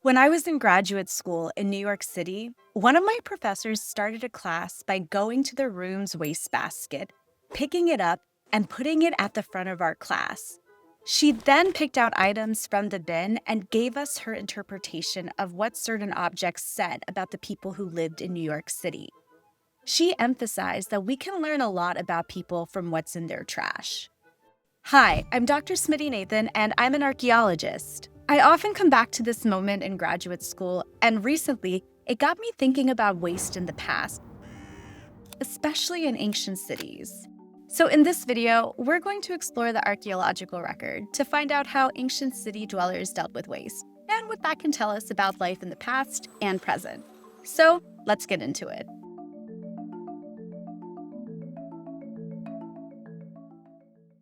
When I was in graduate school in New York City, one of my professors started a class by going to the room's wastebasket, picking it up, and putting it at the front of our class. She then picked out items from the bin and gave us her interpretation of what certain objects said about the people who lived in New York City. She emphasized that we can learn a lot about people from what's in their trash. Hi, I'm Dr. Smiti Nathan, and I'm an archaeologist. I often come back to this moment in graduate school, and recently, it got me thinking about waste in the past, especially in ancient cities. So in this video, we're going to explore the archaeological record to find out how ancient city dwellers dealt with waste, and what that can tell us about life in the past and present. So let's get into it.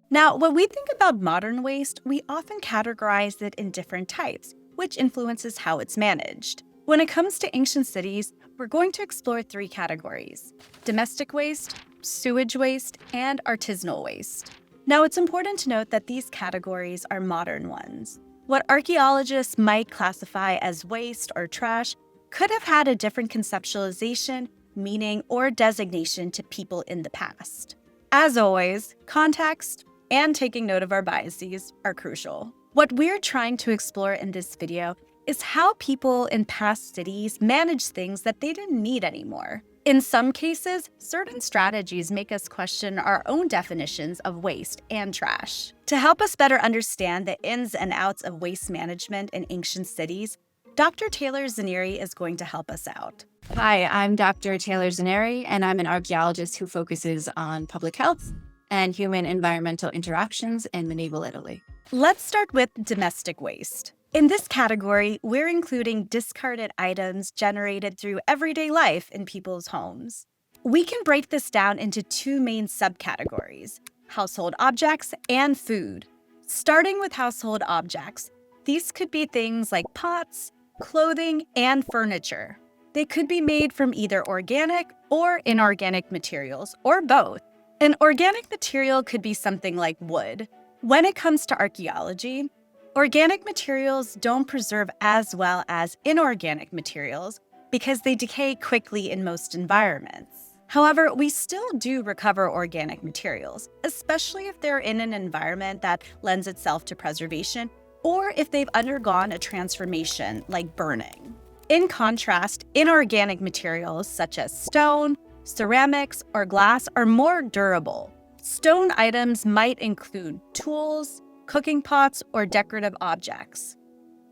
Now, when we think about modern waste, we often categorize it in different types, which influences how it's managed. When it comes to ancient cities, we're going to explore three categories: domestic waste, sewage waste, and artisanal waste. Now, it's important to note that these categories are modern ones. What archaeologists might classify as waste or trash could have had a different conceptualization, meaning, or designation to people in the past. As always, context and taking note of our biases are crucial. What we're trying to explore in this video is how people in past cities manage things that they didn't need anymore. In some cases, certain strategies make us question our own definitions of waste and trash. To help us better understand the ins and outs of waste management in ancient cities, Dr. Taylor Zaneri is going to help us out. Hi, I'm Dr. Taylor Zaneri, and I'm an archaeologist who focuses on public health and human-environmental interactions in medieval Italy. Let's start with domestic waste. In this category, we're including discarded items generated through everyday life in people's homes. We can break this down into two main subcategories: household objects and food. Starting with household objects, these could be things like pots, clothing, and furniture. They could be made from either organic or inorganic materials, or both. An organic material could be something like wood. When it comes to archaeology, organic materials don't preserve as well as inorganic materials because they decay quickly in most environments. However, we still do recover organic materials, especially if they're in an environment that lends itself to preservation, or if they've undergone a transformation like burning. In contrast, inorganic materials such as stone, ceramics, or glass are more durable. Stone items might include tools, cooking pots, or decorative objects.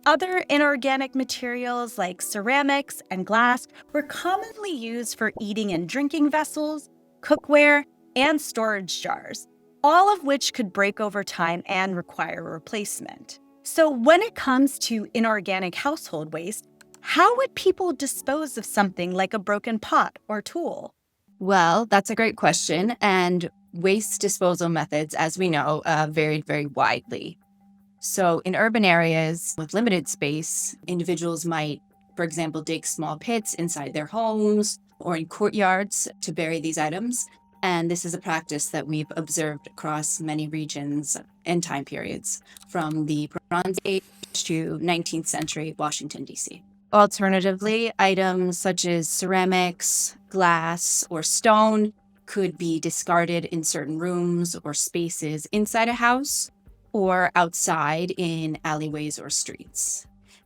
Other inorganic materials like ceramics and glass were commonly used for eating and drinking vessels, cookware, and storage jars, all of which could break over time and require replacement. So when it comes to inorganic household waste, how would people dispose of something like a broken pot or tool? Well, that's a great question, and waste disposal methods, as we know, varied very widely. So in urban areas with limited space, individuals might, for example, dig small pits inside their homes or in courtyards to bury these items. And this is a practice that we've observed across many regions and time periods, from the Bronze Age to 19th century Washington, D.C. Alternatively, items such as ceramics, glass, or stone could be discarded in certain rooms or spaces inside a house or outside in alleyways or streets.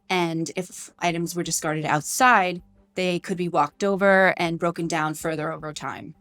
And if items were discarded outside, they could be walked over and broken down further over time.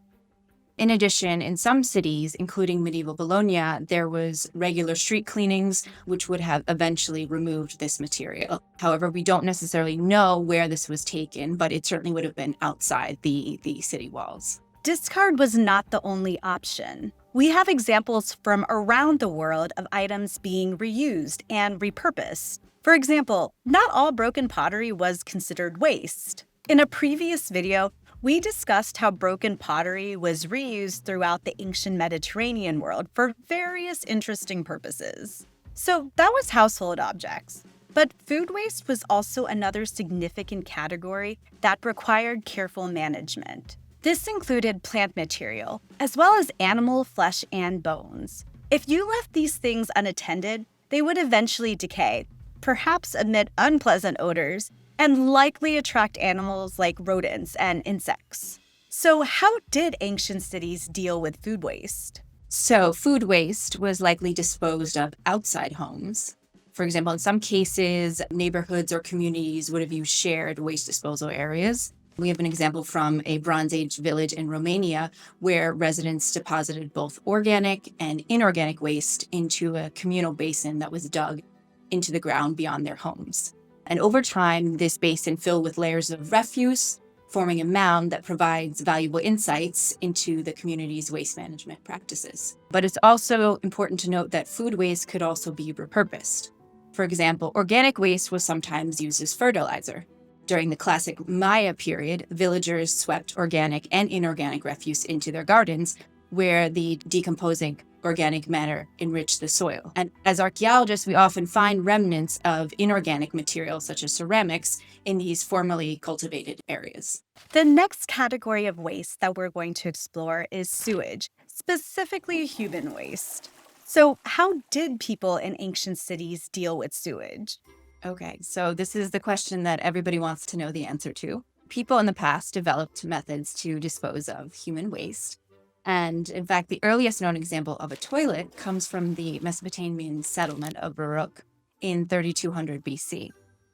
In addition, in some cities, including medieval Bologna, there was regular street cleanings, which would have eventually removed this material. However, we don't necessarily know where this was taken, but it certainly would have been outside the city walls. Discard was not the only option. We have examples from around the world of items being reused and repurposed. For example, not all broken pottery was considered waste. In a previous video, we discussed how broken pottery was reused throughout the ancient Mediterranean world for various interesting purposes. So that was household objects. But food waste was also another significant category that required careful management. This included plant material, as well as animal flesh and bones. If you left these things unattended, they would eventually decay, perhaps emit unpleasant odors, and likely attract animals like rodents and insects. So, how did ancient cities deal with food waste? So, food waste was likely disposed of outside homes. For example, in some cases, neighborhoods or communities would have used shared waste disposal areas. We have an example from a Bronze Age village in Romania where residents deposited both organic and inorganic waste into a communal basin that was dug into the ground beyond their homes. And over time, this basin filled with layers of refuse, forming a mound that provides valuable insights into the community's waste management practices. But it's also important to note that food waste could also be repurposed. For example, organic waste was sometimes used as fertilizer. During the classic Maya period, villagers swept organic and inorganic refuse into their gardens, where the decomposing organic matter enriched the soil. And as archaeologists, we often find remnants of inorganic materials, such as ceramics, in these formerly cultivated areas. The next category of waste that we're going to explore is sewage, specifically human waste. So, how did people in ancient cities deal with sewage? Okay, so this is the question that everybody wants to know the answer to. People in the past developed methods to dispose of human waste. And in fact, the earliest known example of a toilet comes from the Mesopotamian settlement of Uruk in 3200 BC.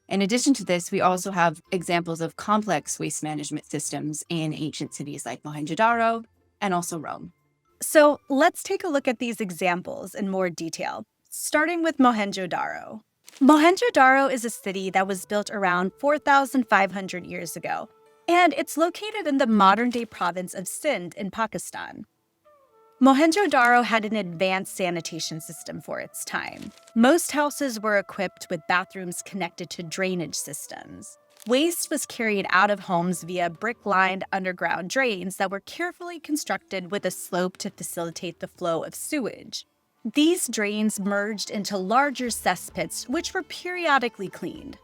In addition to this, we also have examples of complex waste management systems in ancient cities like Mohenjo-Daro and also Rome. So, let's take a look at these examples in more detail, starting with Mohenjo-Daro. Mohenjo-Daro is a city that was built around 4,500 years ago, and it's located in the modern-day province of Sindh in Pakistan. Mohenjo-Daro had an advanced sanitation system for its time. Most houses were equipped with bathrooms connected to drainage systems. Waste was carried out of homes via brick-lined underground drains that were carefully constructed with a slope to facilitate the flow of sewage. These drains merged into larger cesspits, which were periodically cleaned.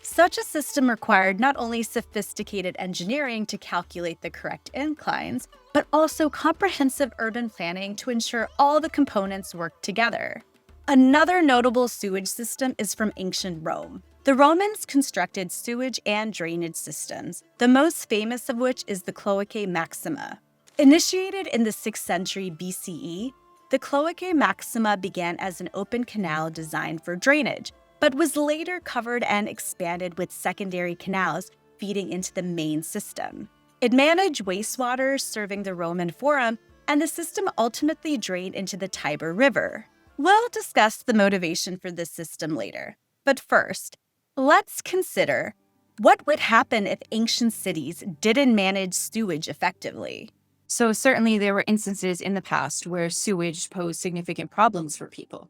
Such a system required not only sophisticated engineering to calculate the correct inclines, but also comprehensive urban planning to ensure all the components worked together. Another notable sewage system is from ancient Rome. The Romans constructed sewage and drainage systems, the most famous of which is the Cloacae Maxima. Initiated in the 6th century BCE, the Cloacae Maxima began as an open canal designed for drainage, but was later covered and expanded with secondary canals feeding into the main system. It managed wastewater serving the Roman Forum, and the system ultimately drained into the Tiber River. We'll discuss the motivation for this system later. But first, let's consider what would happen if ancient cities didn't manage sewage effectively. So certainly there were instances in the past where sewage posed significant problems for people.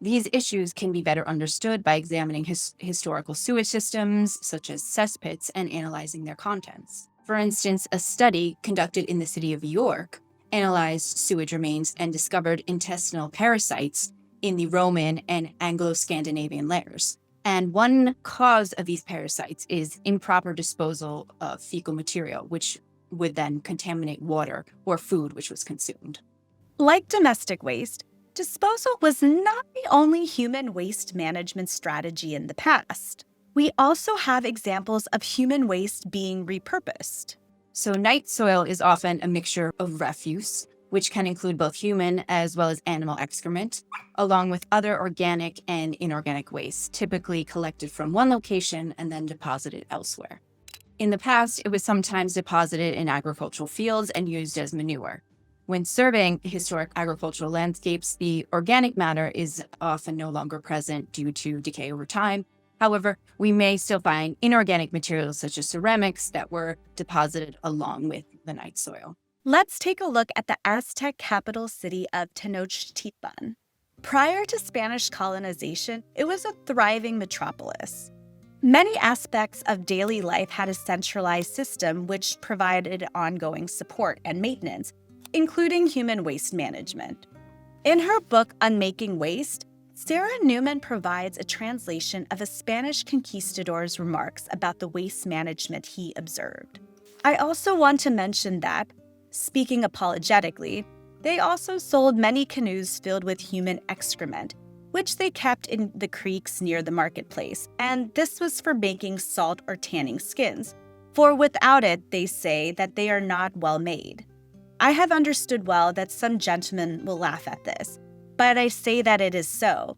These issues can be better understood by examining historical sewage systems, such as cesspits, and analyzing their contents. For instance, a study conducted in the city of York analyzed sewage remains and discovered intestinal parasites in the Roman and Anglo-Scandinavian layers. And one cause of these parasites is improper disposal of fecal material, which would then contaminate water or food which was consumed. Like domestic waste, disposal was not the only human waste management strategy in the past. We also have examples of human waste being repurposed. So night soil is often a mixture of refuse, which can include both human as well as animal excrement, along with other organic and inorganic waste, typically collected from one location and then deposited elsewhere. In the past, it was sometimes deposited in agricultural fields and used as manure. When surveying historic agricultural landscapes, the organic matter is often no longer present due to decay over time. However, we may still find inorganic materials such as ceramics that were deposited along with the night soil. Let's take a look at the Aztec capital city of Tenochtitlan. Prior to Spanish colonization, it was a thriving metropolis. Many aspects of daily life had a centralized system which provided ongoing support and maintenance, including human waste management. In her book Unmaking Waste, Sarah Newman provides a translation of a Spanish conquistador's remarks about the waste management he observed. I also want to mention that, speaking apologetically, they also sold many canoes filled with human excrement, which they kept in the creeks near the marketplace, and this was for making salt or tanning skins. For without it, they say that they are not well made. I have understood well that some gentlemen will laugh at this, but I say that it is so.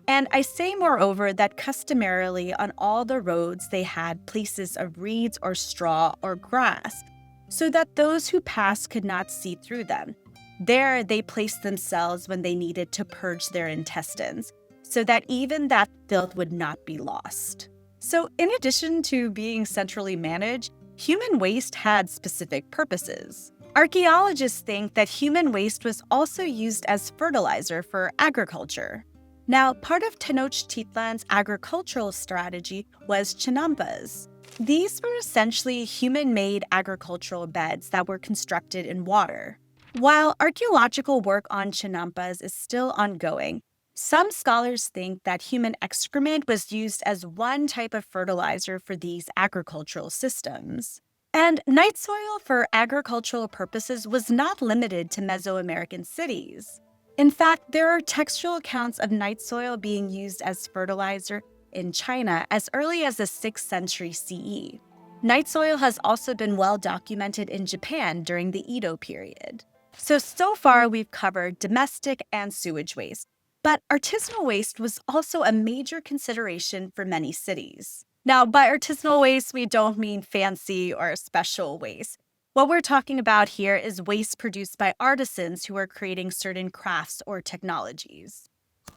And I say, moreover, that customarily on all the roads they had places of reeds or straw or grass, so that those who passed could not see through them. There they placed themselves when they needed to purge their intestines, so that even that filth would not be lost. So in addition to being centrally managed, human waste had specific purposes. Archaeologists think that human waste was also used as fertilizer for agriculture. Now, part of Tenochtitlan's agricultural strategy was chinampas. These were essentially human-made agricultural beds that were constructed in water. While archaeological work on chinampas is still ongoing, some scholars think that human excrement was used as one type of fertilizer for these agricultural systems. And night soil for agricultural purposes was not limited to Mesoamerican cities. In fact, there are textual accounts of night soil being used as fertilizer in China as early as the 6th century CE. Night soil has also been well documented in Japan during the Edo period. So far we've covered domestic and sewage waste, but artisanal waste was also a major consideration for many cities. Now, by artisanal waste, we don't mean fancy or special waste. What we're talking about here is waste produced by artisans who are creating certain crafts or technologies.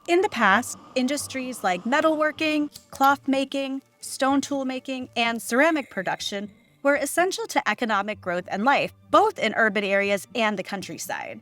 In the past, industries like metalworking, cloth making, stone tool making, and ceramic production were essential to economic growth and life, both in urban areas and the countryside.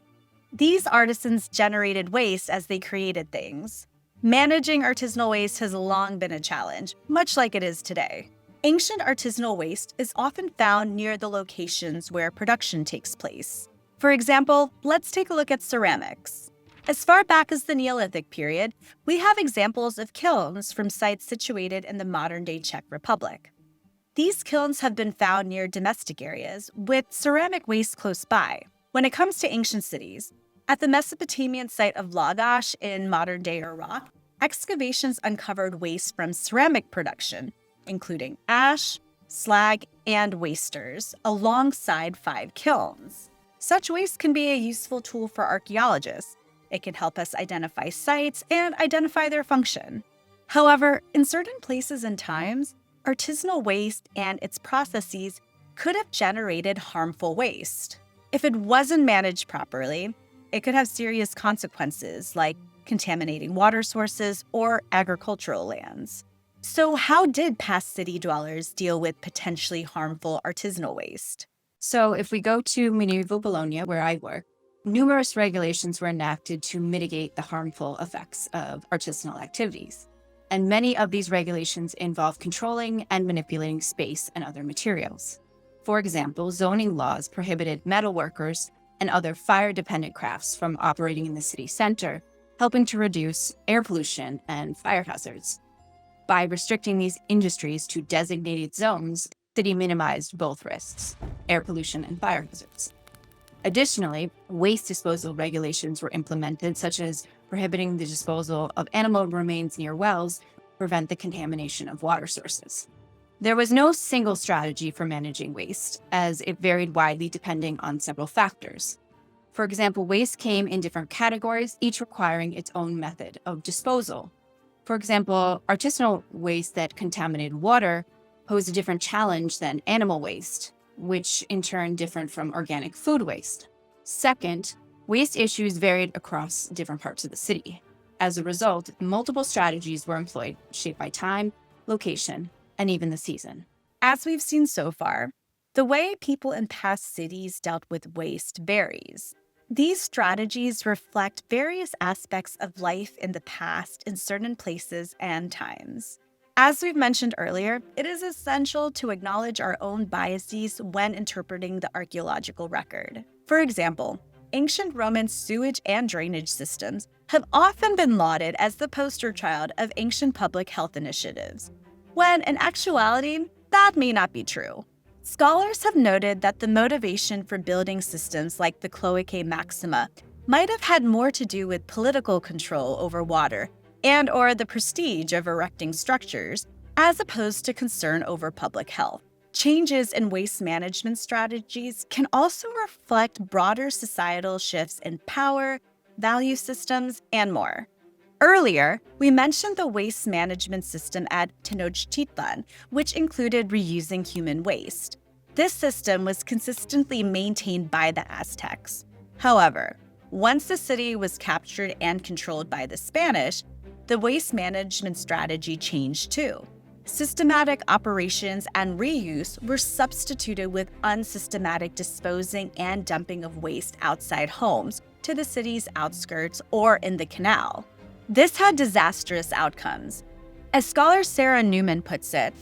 These artisans generated waste as they created things. Managing artisanal waste has long been a challenge, much like it is today. Ancient artisanal waste is often found near the locations where production takes place. For example, let's take a look at ceramics. As far back as the Neolithic period, we have examples of kilns from sites situated in the modern-day Czech Republic. These kilns have been found near domestic areas, with ceramic waste close by. When it comes to ancient cities, at the Mesopotamian site of Lagash in modern-day Iraq, excavations uncovered waste from ceramic production, including ash, slag, and wasters, alongside 5 kilns. Such waste can be a useful tool for archaeologists. It can help us identify sites and identify their function. However, in certain places and times, artisanal waste and its processes could have generated harmful waste. If it wasn't managed properly, it could have serious consequences like contaminating water sources or agricultural lands. So how did past city dwellers deal with potentially harmful artisanal waste? So if we go to medieval Bologna, where I work, numerous regulations were enacted to mitigate the harmful effects of artisanal activities. And many of these regulations involve controlling and manipulating space and other materials. For example, zoning laws prohibited metal workers and other fire-dependent crafts from operating in the city center, helping to reduce air pollution and fire hazards. By restricting these industries to designated zones, the city minimized both risks, air pollution and fire hazards. Additionally, waste disposal regulations were implemented, such as prohibiting the disposal of animal remains near wells to prevent the contamination of water sources. There was no single strategy for managing waste, as it varied widely depending on several factors. For example, waste came in different categories, each requiring its own method of disposal. For example, artisanal waste that contaminated water posed a different challenge than animal waste, which in turn differed from organic food waste. Second, waste issues varied across different parts of the city. As a result, multiple strategies were employed, shaped by time, location, and even the season. As we've seen so far, the way people in past cities dealt with waste varies. These strategies reflect various aspects of life in the past in certain places and times. As we've mentioned earlier, it is essential to acknowledge our own biases when interpreting the archaeological record. For example, ancient Roman sewage and drainage systems have often been lauded as the poster child of ancient public health initiatives, when in actuality, that may not be true. Scholars have noted that the motivation for building systems like the Cloacae Maxima might have had more to do with political control over water and/or the prestige of erecting structures, as opposed to concern over public health. Changes in waste management strategies can also reflect broader societal shifts in power, value systems, and more. Earlier, we mentioned the waste management system at Tenochtitlan, which included reusing human waste. This system was consistently maintained by the Aztecs. However, once the city was captured and controlled by the Spanish, the waste management strategy changed too. Systematic operations and reuse were substituted with unsystematic disposing and dumping of waste outside homes to the city's outskirts or in the canal. This had disastrous outcomes. As scholar Sarah Newman puts it,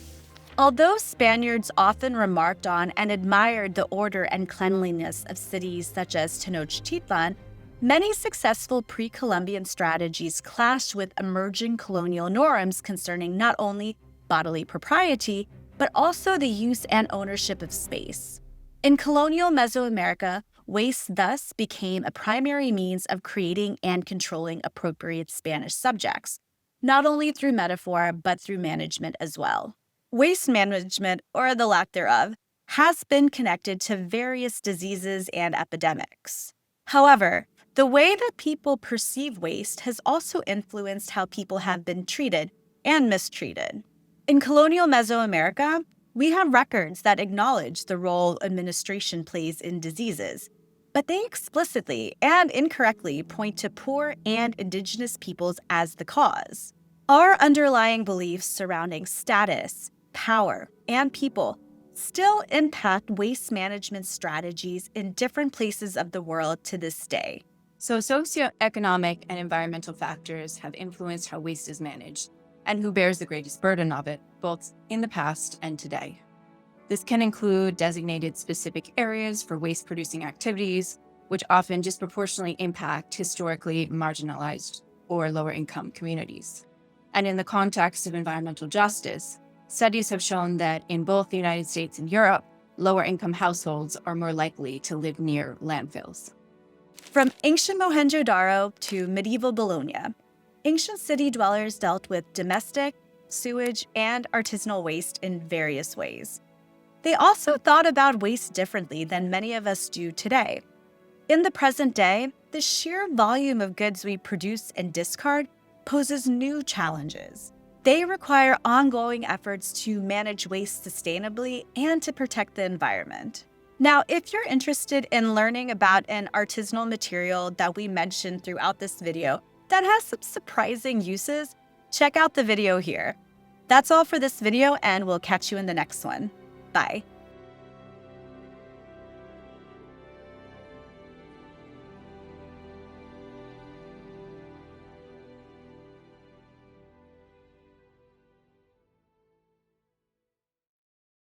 although Spaniards often remarked on and admired the order and cleanliness of cities such as Tenochtitlan, many successful pre-Columbian strategies clashed with emerging colonial norms concerning not only bodily propriety, but also the use and ownership of space. In colonial Mesoamerica, waste thus became a primary means of creating and controlling appropriate Spanish subjects, not only through metaphor, but through management as well. Waste management, or the lack thereof, has been connected to various diseases and epidemics. However, the way that people perceive waste has also influenced how people have been treated and mistreated. In colonial Mesoamerica, we have records that acknowledge the role administration plays in diseases, but they explicitly and incorrectly point to poor and indigenous peoples as the cause. Our underlying beliefs surrounding status, power, and people still impact waste management strategies in different places of the world to this day. So socioeconomic and environmental factors have influenced how waste is managed and who bears the greatest burden of it, both in the past and today. This can include designated specific areas for waste-producing activities, which often disproportionately impact historically marginalized or lower-income communities. And in the context of environmental justice, studies have shown that in both the United States and Europe, lower-income households are more likely to live near landfills. From ancient Mohenjo-Daro to medieval Bologna, ancient city dwellers dealt with domestic, sewage, and artisanal waste in various ways. They also thought about waste differently than many of us do today. In the present day, the sheer volume of goods we produce and discard poses new challenges. They require ongoing efforts to manage waste sustainably and to protect the environment. Now, if you're interested in learning about an artisanal material that we mentioned throughout this video that has some surprising uses, check out the video here. That's all for this video, and we'll catch you in the next one. Bye.